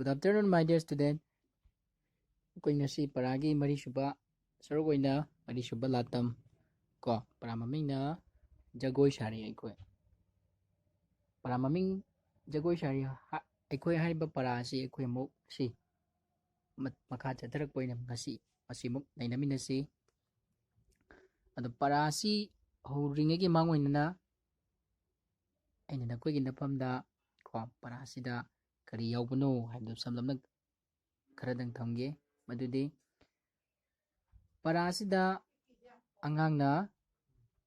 Good afternoon, my dear student. Kung ngasi paragi mari suba sarugoi na mari suba latam ko para maming na Jagoi Sari Eikhoi. Para maming Jagoi Sari Eikhoi hariba para si Eikhoi mo si makha chatarak poi na ngasi masimuk nainamin na si ado para si hauringagi mangoi na ay na koi ginapamda ko para sida kari yaubano haibdo samlamnag karadang thamge madudi para sida angang na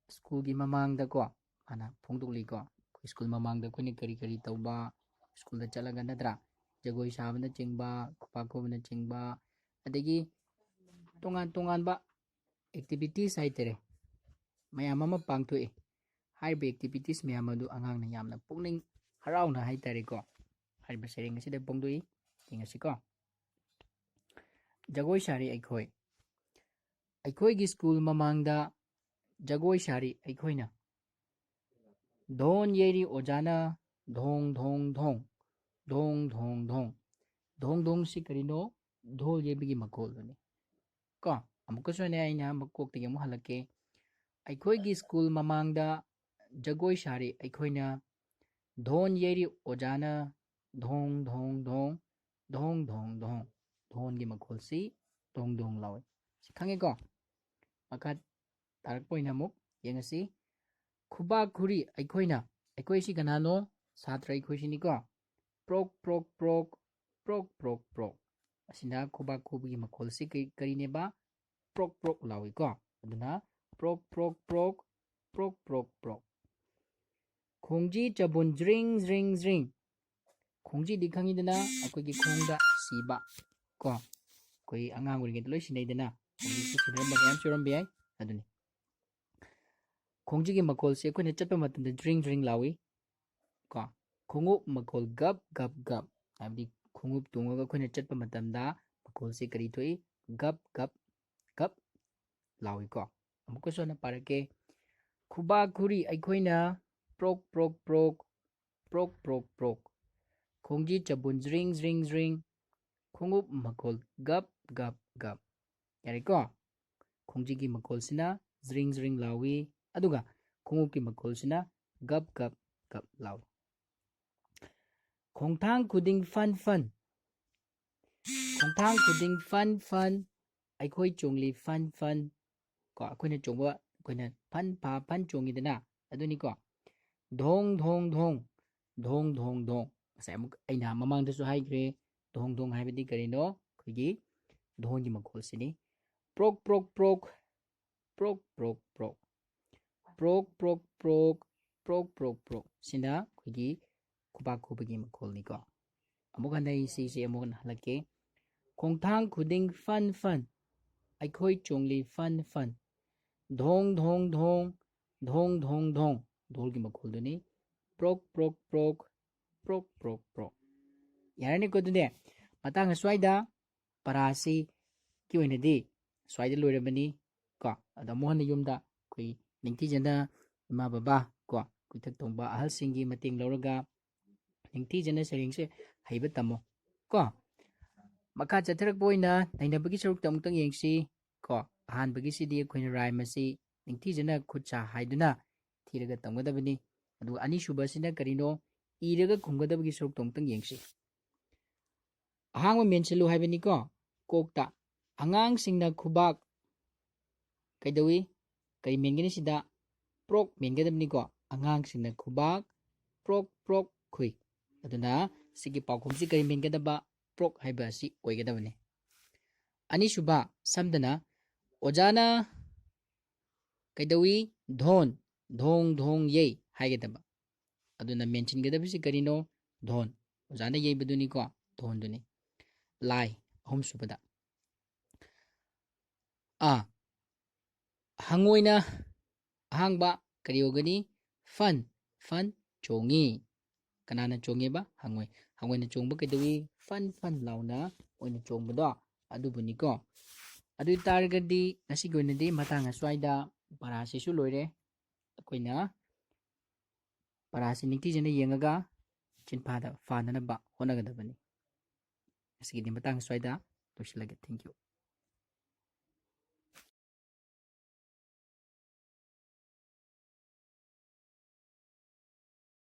school gi mamangda ko ana phongdukli ko school mamangda koni kari tauba school da chalaga nadra jagoi sabana chingba khupako na chingba adagi tongan ba activities haitere mayam ama pangthoe haibe activities mayam adu angang na yamna pukning harauna haitare ko haiba sering asida pongdui tingasi ko Jagoi Sari Eikhoi. Eikhoi gi school mamangda Jagoi Sari Eikhoi na Don yeri ojana dhong dhong dhong dhong dhong dhong dhong dhong si karino dhol yebigi makol ni ko amuka so ne aina makok tige mo halake Eikhoi gi school mamangda Jagoi Sari Eikhoi na Don yeri ojana dhong dhong dhong dhong dhong dhong dhon gi makol si dong dong lawe si khange ko makat tarak poi na muk yengasi khuba khuri Eikhoi si kanano satra Eikhoi si ni ko prok asina khuba khubi makol si kari ne ba prok lawe ko aduna prok khongji chabun jring khongji di khangi dana akoi gi khongda siba ko koi angang uri gitu loh sinai dana khongji si sinai ba yam churam bi ai aduni khongji gi makol se ko ne chatpa matam da jring lawi ko khongu makol gap abdi khongu tunga ga ko ne chatpa matam da makol se kari thoi gap lawi ko amuko so na parake khuba khuri Eikhoi na prok khongji chabun jring khongu makol gap yari ko khongji gi makol sina jring lawi aduga khongu ki makol sina gap lawi khongthang khuding fan Eikhoi chongli fan ko akoina chongwa akoina fan chongi dana aduni ko dhong sai amuk aina mamang da su haigre dhong haibadi karino khigi dhong gi makol sini prok sina khigi khuba khubagi makol ni ko amuk andai si amuk halake khongthang khuding fan Eikhoi chongli fan dhong dhol gi makol duni prok yarani ko dune matang swaida parasi ki oinadi swaida loirabani ko ada mohon yumda koi ningti jana ma baba ko kuithak tongba ahal singi mating loroga ningti jana seringse haiba tamo ko makha chatharak boina nainabagi saruk tamtang yengsi ko ahan bagi sidi koina rai masi ningti jana khutcha haiduna thiraga tamgadabani adu ani subasina karino iraga khumgadabagi saruk tamtang yengsi ahangwa mensilu haibani ko kokta angang singna khubak kaidawi kari mengeni sida prok mengadabni ko angang singna khubak prok khui aduna sigi pakhumsi kari mengadaba prok haiba si oigadabani ani suba samdana ojana kaidawi dhong ye haigadaba aduna mention gadabisi karino dhon ojana ye baduni ko dhon duni lai ahum subada hangoina ahangba kariogani fan chongi kanana chongi ba hangoina chongba kaidawi fan launa oina chongbado adubuni ko adu targadi nasi goinadi matanga swaida parasi su loire akoina parasi ningti jana yengaga chinpada fanana ba honagadabani ꯉꯁꯤꯒꯤꯗꯤ ꯃꯇꯥꯡ ꯁ꯭ꯋꯥꯏꯗ ꯂꯣꯏꯁꯤꯜꯂꯒꯦ thank you